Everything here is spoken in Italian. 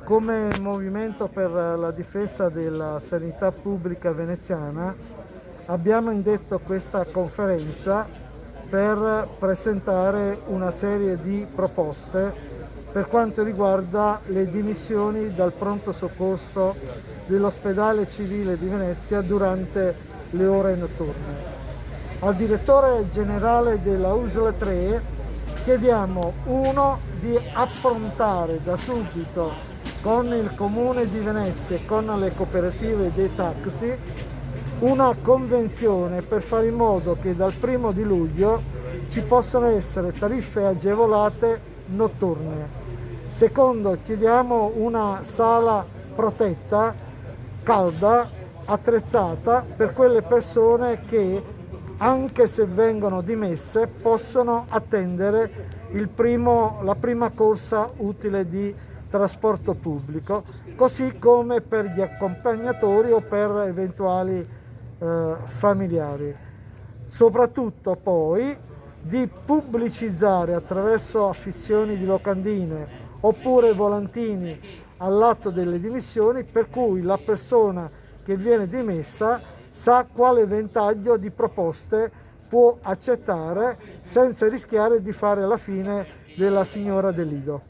Come Movimento per la difesa della sanità pubblica veneziana abbiamo indetto questa conferenza per presentare una serie di proposte per quanto riguarda le dimissioni dal pronto soccorso dell'ospedale civile di Venezia durante le ore notturne. Al direttore generale della USL 3 chiediamo di approntare da subito con il Comune di Venezia e con le cooperative dei taxi una convenzione per fare in modo che dal 1° di luglio ci possano essere tariffe agevolate notturne. Secondo, chiediamo una sala protetta, calda, attrezzata per quelle persone che, anche se vengono dimesse, possono attendere la prima corsa utile di trasporto pubblico, così come per gli accompagnatori o per eventuali familiari. Soprattutto poi di pubblicizzare attraverso affissioni di locandine oppure volantini all'atto delle dimissioni, per cui la persona che viene dimessa sa quale ventaglio di proposte può accettare senza rischiare di fare la fine della signora Delido.